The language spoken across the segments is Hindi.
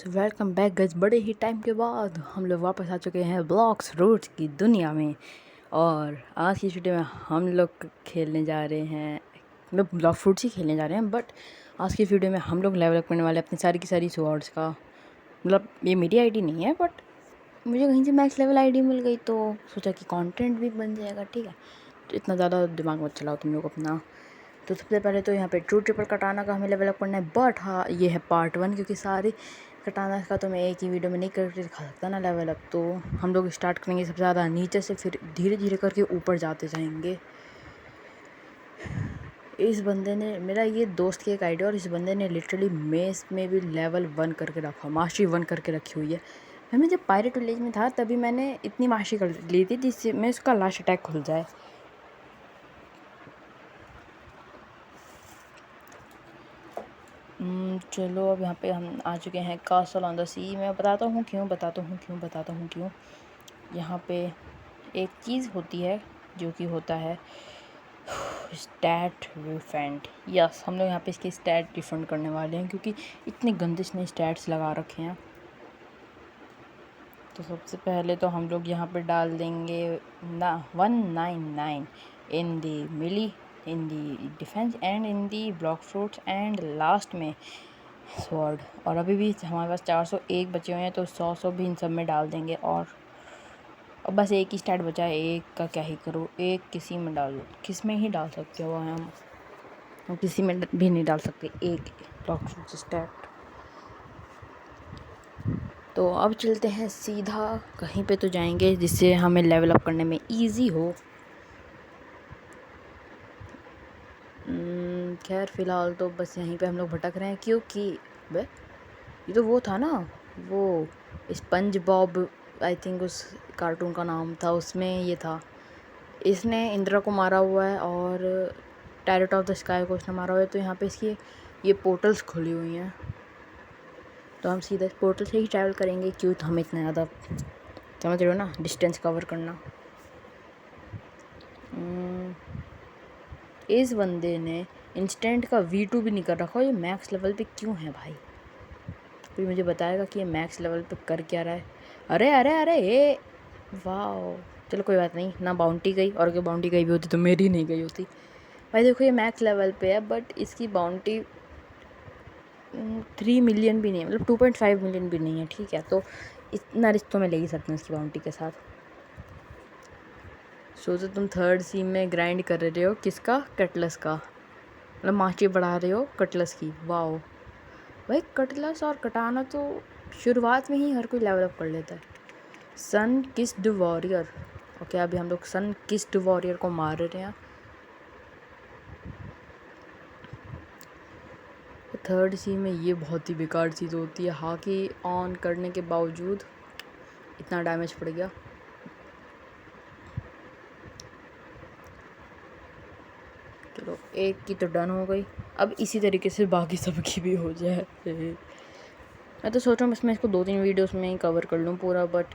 Welcome back guys. बड़े ही टाइम के बाद हम लोग वापस आ चुके हैं ब्लॉक्स रूट्स की दुनिया में। और आज की वीडियो में हम लोग खेलने जा रहे हैं, मतलब ब्लॉक फ्रूट्स ही खेलने जा रहे हैं। बट आज की वीडियो में हम लोग लेवल अप करने वाले हैं अपनी सारी की सारी स्वॉर्ड्स का। मतलब ये मेरी आईडी नहीं है, बट मुझे कहीं से मैक्स लेवल आईडी मिल गई तो सोचा कि कंटेंट भी बन जाएगा। ठीक है, तो इतना ज़्यादा दिमाग मत चलाओ तुम लोग अपना। तो सबसे पहले तो यहाँ पे ट्रू ट्रिपल कटाना का हमें लेवल अप करना है। बट हाँ, ये है पार्ट 1, क्योंकि सारे कटाना का तो मैं एक ही वीडियो में नहीं करके दिखा सकता ना लेवल अप। तो हम लोग स्टार्ट करेंगे सबसे ज़्यादा नीचे से, फिर धीरे धीरे करके ऊपर जाते जाएंगे। इस बंदे ने, मेरा ये दोस्त की एक आइडिया, और इस बंदे ने लिटरली मेस में भी लेवल 1 करके रखा, मास्टरी 1 करके रखी हुई है। मैं जब पायरेट विलेज में था तभी मैंने इतनी मास्टरी कर ली थी जिससे मैं उसका लास्ट अटैक खुल जाए। चलो, अब यहाँ पे हम आ चुके हैं कासल ऑन द सी। मैं बताता हूँ क्यों। यहाँ पे एक चीज़ होती है जो कि होता है स्टैट रिफंड। यस, हम लोग यहाँ पे इसके स्टैट रिफंड करने वाले हैं, क्योंकि इतने गंदे इसने स्टैट्स लगा रखे हैं। तो सबसे पहले तो हम लोग यहाँ पे डाल देंगे 199 in the melee, in the defence and in the Blox Fruits, and last में स्वॉर्ड। और अभी भी हमारे पास 401 बचे हुए हैं, तो 100 भी इन सब में डाल देंगे। और अब बस एक ही स्टैट बचा है, एक का क्या ही करो, एक किसी में डाल दो। किस में ही डाल सकते हो, हम किसी में भी नहीं डाल सकते एक ब्लॉक फ्रूट स्टैट। तो अब चलते हैं सीधा कहीं पे तो जाएंगे जिससे हमें लेवल अप करने में इजी हो। खैर फ़िलहाल तो बस यहीं पे हम लोग भटक रहे हैं, क्योंकि ये तो वो था ना, वो स्पंज बॉब, आई थिंक उस कार्टून का नाम था, उसमें ये था। इसने इंदिरा को मारा हुआ है और टैरेट ऑफ द स्काई को उसने मारा हुआ है। तो यहाँ पे इसकी ये पोर्टल्स खुली हुई हैं, तो हम सीधा इस पोर्टल से ही ट्रैवल करेंगे। क्यों, तो हमें इतना ज़्यादा, समझ रहे हो ना, डिस्टेंस कवर करना। इस बंदे ने इंस्टेंट का V2 भी नहीं कर रखा। ये मैक्स लेवल पे क्यों है भाई? कोई मुझे बताएगा कि ये मैक्स लेवल पे कर क्या रहा है? अरे अरे अरे, ये वाह, चलो कोई बात नहीं ना। बाउंटी गई, और अगर बाउंटी गई भी होती तो मेरी नहीं गई होती भाई। देखो, ये मैक्स लेवल पे है, बट इसकी बाउंटी 3 मिलियन भी नहीं है, मतलब 2.5 मिलियन भी नहीं है। ठीक है, तो इतना रिस्क तो मैं ले ही सकता हूँ इसकी बाउंटी के साथ। सोचो तुम 3rd सीम में ग्राइंड कर रहे हो, किसका? कटलस का, मतलब मास्टरी बढ़ा रहे हो कटलस की। वाओ भाई, कटलस और कटाना तो शुरुआत में ही हर कोई लेवल अप कर लेता है। सन किस्ड वॉरियर। ओके, अभी हम लोग सन किस्ड वॉरियर को मार रहे हैं। 3rd सी में ये बहुत ही बेकार चीज़ होती है। हाकी ऑन करने के बावजूद इतना डैमेज पड़ गया। चलो, एक की तो डन हो गई, अब इसी तरीके से बाकी सबकी भी हो जाए। मैं तो सोच रहा हूँ इसमें इसको 2-3 वीडियोस में ही कवर कर लूँ पूरा, बट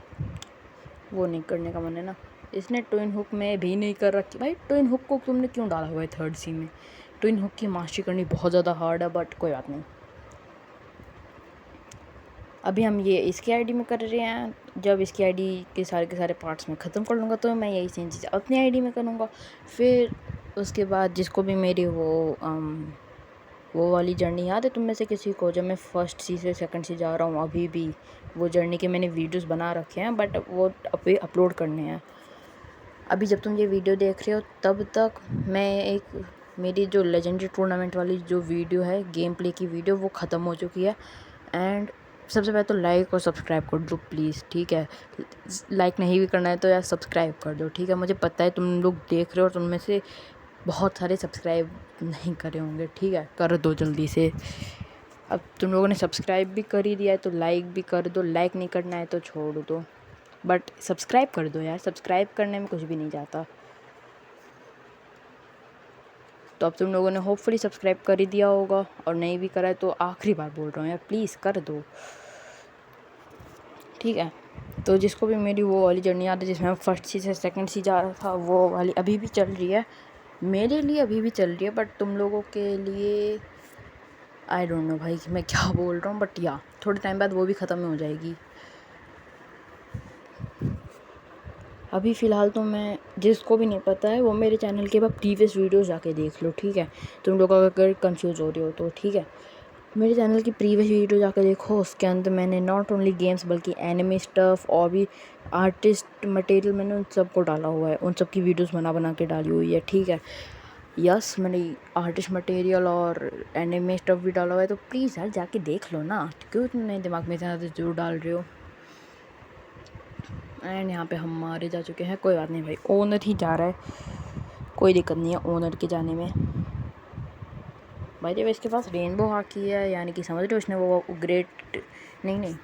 वो नहीं करने का मन है ना। इसने ट्विन हुक में भी नहीं कर रखी। भाई, ट्विन हुक को तुमने क्यों डाला हुआ है 3rd सी में? ट्विन हुक की मास्टरी करनी बहुत ज़्यादा हार्ड है, बट कोई बात नहीं। अभी हम ये इसकी आईडी में कर रहे हैं। जब इसकी आईडी के सारे पार्ट्स में ख़त्म कर लूँगा तो मैं यही सेम चीज़ अपनी आईडी में करूँगा। फिर उसके बाद जिसको भी मेरी वो वाली जर्नी याद है तुम में से किसी को, जब मैं 1st सी से 2nd सी जा रहा हूँ, अभी भी वो जर्नी के मैंने वीडियोस बना रखे हैं, बट वो अभी अपलोड करने हैं। अभी जब तुम ये वीडियो देख रहे हो तब तक मैं मेरी जो लेजेंडरी टूर्नामेंट वाली जो वीडियो है, गेम प्ले की वीडियो, वो ख़त्म हो चुकी है। एंड सबसे पहले तो लाइक और सब्सक्राइब कर दो प्लीज़, ठीक है? लाइक नहीं भी करना है तो यार सब्सक्राइब कर दो, ठीक है? मुझे पता है तुम लोग देख रहे हो और तुम में से बहुत सारे सब्सक्राइब नहीं करे होंगे, ठीक है? कर दो जल्दी से। अब तुम लोगों ने सब्सक्राइब भी कर ही दिया है तो लाइक भी कर दो। लाइक नहीं करना है तो छोड़ दो, बट सब्सक्राइब कर दो यार। सब्सक्राइब करने में कुछ भी नहीं जाता। तो अब तुम लोगों ने होपफुली सब्सक्राइब कर ही दिया होगा, और नहीं भी करा है तो आखिरी बार बोल रहा हूँ यार, प्लीज़ कर दो, ठीक है? तो जिसको भी मेरी वो वाली जर्नी याद है जिसमें मैं 1st सी से 2nd सी जा रहा था, वो वाली अभी भी चल रही है। मेरे लिए अभी भी चल रही है, बट तुम लोगों के लिए आई डोंट नो भाई कि मैं क्या बोल रहा हूँ, बट या थोड़े टाइम बाद वो भी ख़त्म हो जाएगी। अभी फ़िलहाल तो मैं, जिसको भी नहीं पता है वो मेरे चैनल के बाद प्रीवियस वीडियोस जाके देख लो, ठीक है। तुम लोग अगर कंफ्यूज हो रहे हो तो ठीक है, मेरे चैनल की प्रीवियस वीडियो जाकर देखो। उसके अंदर मैंने नॉट ओनली गेम्स बल्कि एनिमे स्टफ़ और भी आर्टिस्ट मटेरियल मैंने उन सबको डाला हुआ है, उन सब की वीडियोस बना बना के डाली हुई है, ठीक है। यस, मैंने आर्टिस्ट मटेरियल और एनिमे स्टफ़ भी डाला हुआ है, तो प्लीज़ यार जाके देख लो ना, क्यों तुमने दिमाग में इतना ज़्यादा जोर डाल रहे हो। एंड यहाँ पे हम मारे जा चुके हैं, कोई बात नहीं भाई, ओनर ही जा रहा है, कोई दिक्कत नहीं है ओनर के जाने में। भाई जब इसके पास रेनबो हाकी है, यानी कि समझ रहे हो, उसने वो ग्रेट नहीं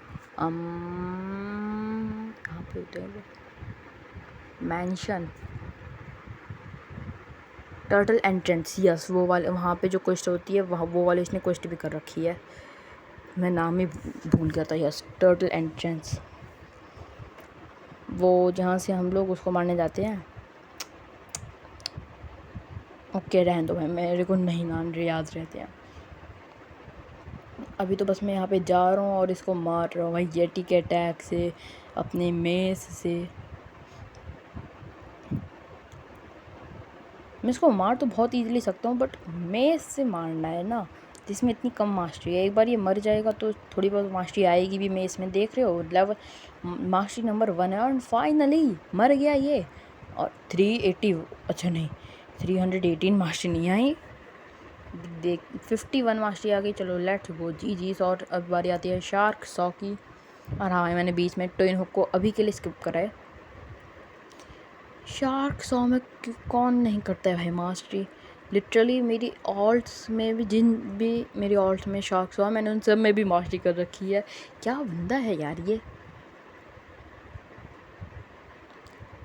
कहाँ पे होते हैं वो, मैंशन टर्टल एंट्रेंस, यस वो वाले, वहाँ पे जो क्वेस्ट होती है वहाँ वो वाले इसने क्वेस्ट भी कर रखी है, मैं नाम ही भूल गया था। यस, टर्टल एंट्रेंस, वो जहाँ से हम लोग उसको मारने जाते हैं। ओके रहने दो भाई, मेरे को नहीं नाम याद रहते हैं। अभी तो बस मैं यहाँ पे जा रहा हूँ और इसको मार रहा हूँ भाई, येटी के अटैक से, अपने मेस से। मैं इसको मार तो बहुत ईजिली सकता हूँ, बट मेस से मारना है ना, जिसमें इतनी कम मास्टरी है। एक बार ये मर जाएगा तो थोड़ी बहुत मास्टरी आएगी भी मेस में, देख रहे हो लेवल, मास्टरी नंबर 1 है और फाइनली मर गया ये। और 380, अच्छा नहीं 318 मास्टरी नहीं आई, देख 51 मास्टरी आ गई। चलो लेट्स गो, जी। और अब बारी आती है शार्क सॉ की। और हाँ, मैंने बीच में ट्विन हुक को अभी के लिए स्किप करा है। शार्क सॉ में कौन नहीं करता है भाई मास्टरी, लिटरली मेरी ऑल्ट्स में भी, जिन भी मेरी ऑल्ट्स में शार्क सॉ, मैंने उन सब में भी मास्टरी कर रखी है। क्या बंदा है यार ये।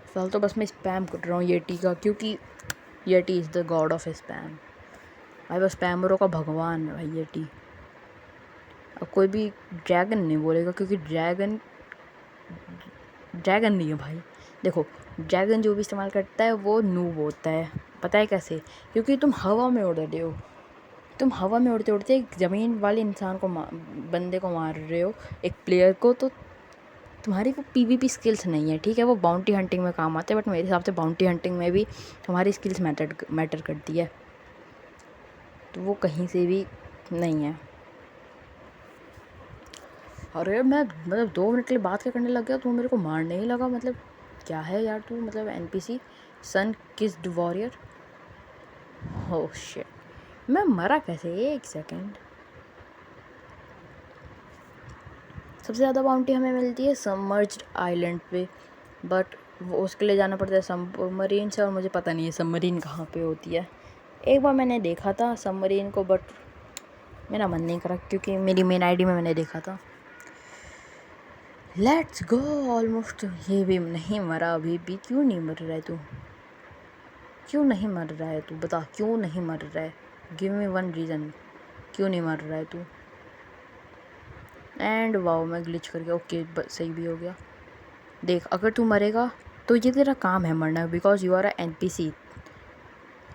फिलहाल तो बस मैं स्पैम कर रहा हूँ येटी का, क्योंकि Yeti is the God of spam भाई, बस स्पैमरों का भगवान है भाई येटी। अब कोई भी ड्रैगन नहीं बोलेगा, क्योंकि ड्रैगन नहीं है भाई। देखो, ड्रैगन जो भी इस्तेमाल करता है वो नूब होता है, पता है कैसे, क्योंकि तुम हवा में उड़ रहे हो, तुम हवा में उड़ते उड़ते एक ज़मीन वाले इंसान को बंदे को मार रहे हो, एक प्लेयर को, तो तुम्हारी वो पीवीपी स्किल्स नहीं है, ठीक है। वो बाउंटी हंटिंग में काम आते हैं, बट मेरे हिसाब से बाउंटी हंटिंग में भी तुम्हारी स्किल्स मैटर करती है, तो वो कहीं से भी नहीं है। अरे मैं मतलब 2 मिनट के लिए बात क्या करने लग गया, तू मेरे को मारने ही लगा, मतलब क्या है यार तू, मतलब एनपीसी सन किस्ड वॉरियर। हो शिट, मैं मरा कैसे, एक सेकंड। सबसे ज़्यादा बाउंटी हमें मिलती है सबमर्ज्ड आइलैंड पे, बट वो उसके लिए जाना पड़ता है सबमरीन से, और मुझे पता नहीं है सबमरीन कहाँ पे होती है। एक बार मैंने देखा था सबमरीन को, बट मेरा मन नहीं करा, क्योंकि मेरी मेन आईडी में मैंने देखा था। Let's go, almost. ये भी नहीं मरा अभी भी, क्यों नहीं मर रहा है तू, क्यों नहीं मर रहा है तू, बता क्यों नहीं मर रहा है, गिव मी वन रीज़न, क्यों नहीं मर रहा है तू। एंड वाओ, मैं ग्लिच कर गया, ओके सही भी हो गया। देख, अगर तू मरेगा तो ये तेरा काम है मरना, because you are a NPC.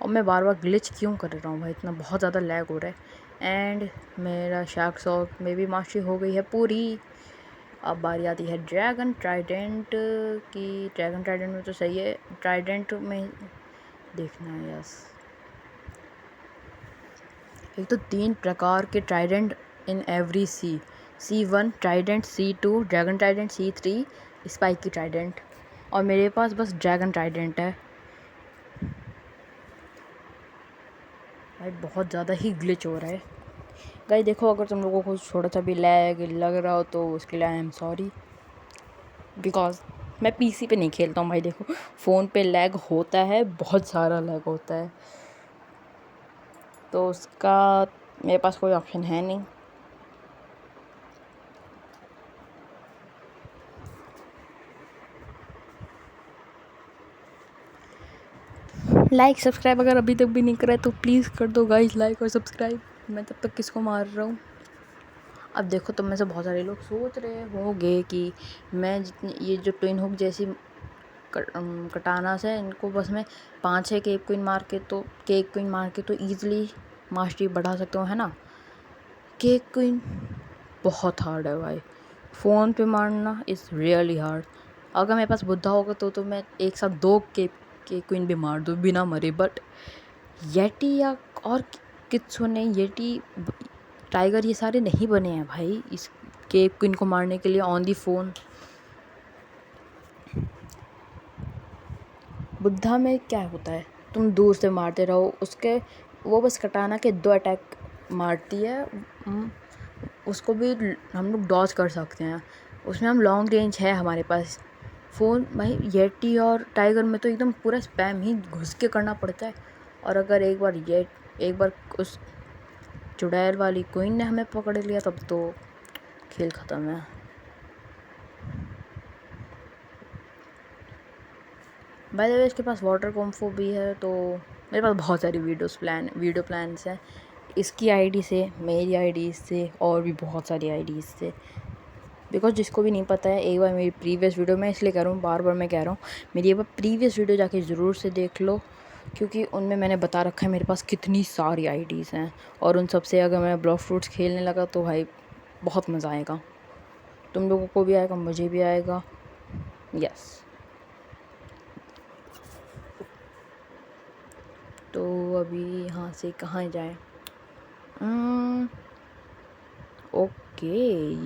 और मैं बार बार ग्लिच क्यों कर रहा हूँ भाई, इतना बहुत ज़्यादा लैग हो रहा है। एंड मेरा शार्क सॉ में भी मास्टरी हो गई है पूरी। अब बारी आती है ड्रैगन ट्राइडेंट की। ड्रैगन ट्राइडेंट में तो सही है, ट्राइडेंट में देखना है। यस, एक तो 3 प्रकार के Trident in every C1 Trident, C2 dragon Trident, C3 spiky Trident, और मेरे पास बस ड्रैगन ट्राइडेंट है भाई। बहुत ज़्यादा ही ग्लिच हो रहा है गाइस। देखो, अगर तुम लोगों को थोड़ा सा भी लैग लग रहा हो तो उसके लिए आई एम सॉरी, बिकॉज मैं पीसी पे नहीं खेलता हूँ भाई। देखो, फ़ोन पे लैग होता है, बहुत सारा लैग होता है, तो उसका मेरे पास कोई ऑप्शन है नहीं। लाइक सब्सक्राइब अगर अभी तक भी नहीं करा है तो प्लीज़ कर दो गाइस, लाइक और सब्सक्राइब। मैं तब तक किसको मार रहा हूँ। अब देखो, तुम में से बहुत सारे लोग सोच रहे होंगे कि मैं जितनी ये जो ट्विन हुक जैसी कटाना से, इनको बस मैं 5-6 केक क्वीन मार के तो ईज़िली मास्टरी बढ़ा सकता हूँ, है ना। केक क्वीन बहुत हार्ड है भाई, फ़ोन पे मारना इज़ रियली हार्ड। अगर मेरे पास बुद्धा होगा तो मैं एक साथ 2 केक क्वीन भी मार दूँ बिना मरे। बट येटी या और कित्सुने, येटी, टाइगर, ये सारे नहीं बने हैं भाई इस केक क्वीन को मारने के लिए ऑन दी फ़ोन। बुद्धा में क्या होता है, तुम दूर से मारते रहो उसके, वो बस कटाना के 2 अटैक मारती है। उसको भी हम लोग डॉज कर सकते हैं, उसमें हम लॉन्ग रेंज है हमारे पास। फ़ोन भाई येटी और टाइगर में तो एकदम पूरा स्पैम ही घुस के करना पड़ता है। और अगर एक बार उस चुड़ैल वाली क्वीन ने हमें पकड़ लिया तब तो खेल ख़त्म है। बाय द वे इसके पास वाटर कॉम्फो भी है, तो मेरे पास बहुत सारी वीडियो प्लान्स हैं इसकी आईडी से, मेरी आईडी से, और भी बहुत सारी आईडीज़ से। बिकॉज जिसको भी नहीं पता है, एक बार मेरी प्रीवियस वीडियो, मैं इसलिए कह रहा हूँ, बार बार मैं कह रहा हूँ, मेरी एक बार प्रीवियस वीडियो जाके ज़रूर से देख लो, क्योंकि उनमें मैंने बता रखा है मेरे पास कितनी सारी आईडीज़ हैं। और उन सब से अगर मैं ब्लॉक फ्रूट्स खेलने लगा तो भाई बहुत मज़ा आएगा, तुम लोगों को भी आएगा, मुझे भी आएगा। यस, तो अभी यहाँ से कहाँ जाए? ओके,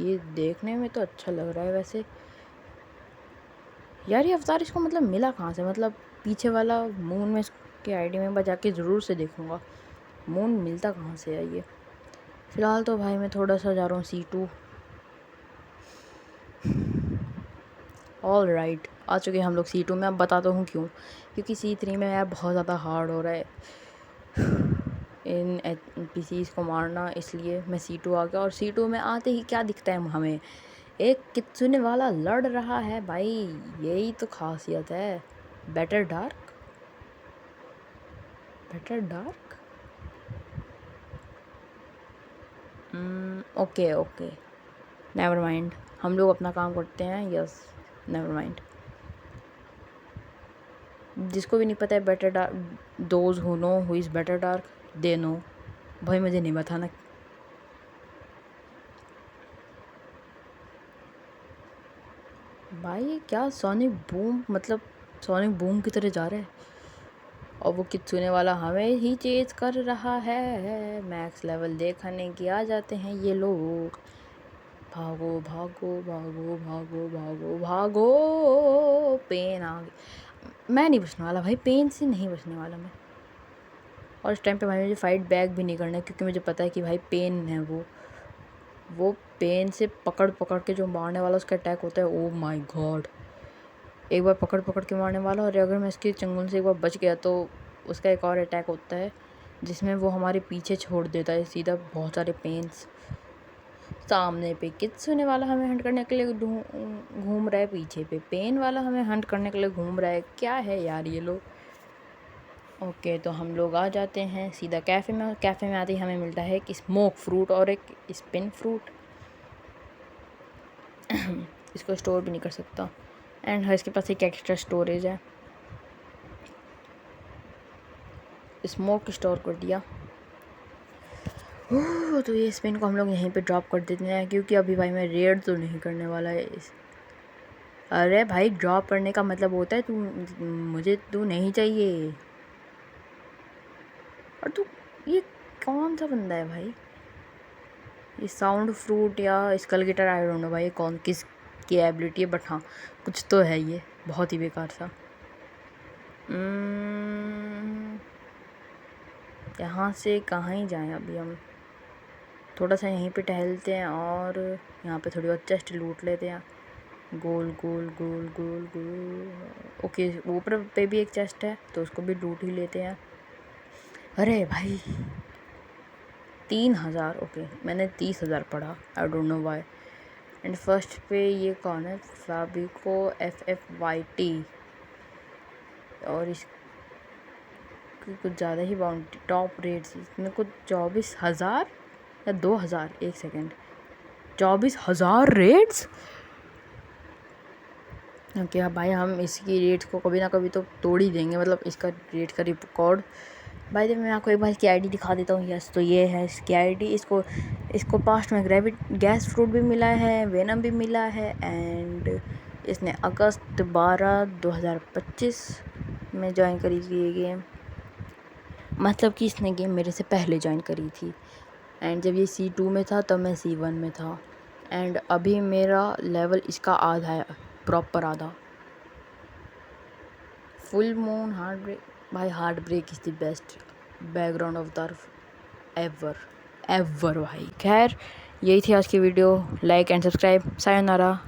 ये देखने में तो अच्छा लग रहा है वैसे। यार ये अवतार इसको मतलब मिला कहाँ से? मतलब पीछे वाला मून में इसके आईडी में बजा के ज़रूर से देखूँगा, मून मिलता कहाँ से है ये। फ़िलहाल तो भाई मैं थोड़ा सा जा रहा हूँ C2। ऑल राइट, आ चुके हैं हम लोग C2 में। अब बताता हूँ क्यों, क्योंकि C3 में यार बहुत ज़्यादा हार्ड हो रहा है इन NPCs को मारना, इसलिए मैं C2 आ गया। और C2 में आते ही क्या दिखता है हमें? एक कित्सुने वाला लड़ रहा है भाई, यही तो खासियत है। Better dark, okay okay, never mind, हम लोग अपना काम करते हैं। Yes, never mind. जिसको भी नहीं पता है better dark, those who know who is better dark they know. भाई मुझे नहीं बताना। भाई क्या सोनिक बूम, मतलब सोनिक बूम की तरह जा रहा है, और वो कित्सुने वाला हमें ही चेज कर रहा है। मैक्स लेवल देखने की आ जाते हैं ये लोग। भागो भागो भागो भागो भागो भागो, पेन आ गई। मैं नहीं बचने वाला भाई, पेन से नहीं बचने वाला मैं। और इस टाइम पे भाई मुझे फाइट बैक भी नहीं करना है, क्योंकि मुझे पता है कि भाई पेन है वो पेन से पकड़ पकड़ के जो मारने वाला उसका अटैक होता है, ओ माय गॉड। एक बार पकड़ पकड़ के मारने वाला, और अगर मैं इसके चंगुल से एक बार बच गया तो उसका एक और अटैक होता है जिसमें वो हमारे पीछे छोड़ देता है सीधा बहुत सारे पेन्स। सामने पे कित्सुने वाला हमें हंट करने के लिए घूम रहा है, पीछे पे पेन वाला हमें हंट करने के लिए घूम रहा है। क्या है यार ये लोग। ओके, तो हम लोग आ जाते हैं सीधा कैफ़े में। कैफ़े में आते ही हमें मिलता है एक स्मोक फ्रूट और एक स्पिन फ्रूट। इसको स्टोर भी नहीं कर सकता, एंड इसके पास एक एक्स्ट्रा स्टोरेज है, स्मोक स्टोर कर दिया। तो ये स्पिन को हम लोग यहीं पे ड्रॉप कर देते हैं, क्योंकि अभी भाई मैं रेड तो नहीं करने वाला है अरे भाई ड्रॉप करने का मतलब होता है मुझे तू नहीं चाहिए। और तू, ये कौन सा बंदा है भाई? ये साउंड फ्रूट या skull guitar, I don't know भाई कौन किस की एबिलिटी है, बट हाँ कुछ तो है, ये बहुत ही बेकार सा। यहाँ से कहाँ ही जाएं अभी हम, थोड़ा सा यहीं पे टहलते हैं और यहाँ पे थोड़ी बहुत चेस्ट लूट लेते हैं। गोल गोल गोल गोल गोल, ओके ऊपर पे भी एक चेस्ट है तो उसको भी लूट ही लेते हैं। अरे भाई 3000, ओके मैंने 30,000 पढ़ा, आई don't know why. And first पे ये कौन है? फाबिको FFYT, और इस कुछ ज़्यादा ही बाउंड्री टॉप रेट्स इसमें कुछ 24,000 या 2,000, एक सेकेंड, 24,000 रेट्स। ओके भाई हम इसकी रेट्स को कभी ना कभी तो तोड़ ही देंगे, मतलब इसका रेट का रिकॉर्ड भाई जब मैं आपको एक बार इसकी आईडी दिखा देता हूँ। यस, तो ये है इसकी आईडी। इसको पास्ट में गैस फ्रूट भी मिला है, वेनम भी मिला है, एंड इसने अगस्त 12 2025 में ज्वाइन करी थी ये गेम। मतलब कि इसने गेम मेरे से पहले ज्वाइन करी थी, एंड जब ये C2 में था तब मैं C1 में था, एंड अभी मेरा लेवल इसका आधा है, प्रॉपर आधा। फुल मून हार्ट ब्रेक, भाई heart break is the best background of the ever ever भाई। खैर यही थी आज की video. Like and subscribe. Sayonara.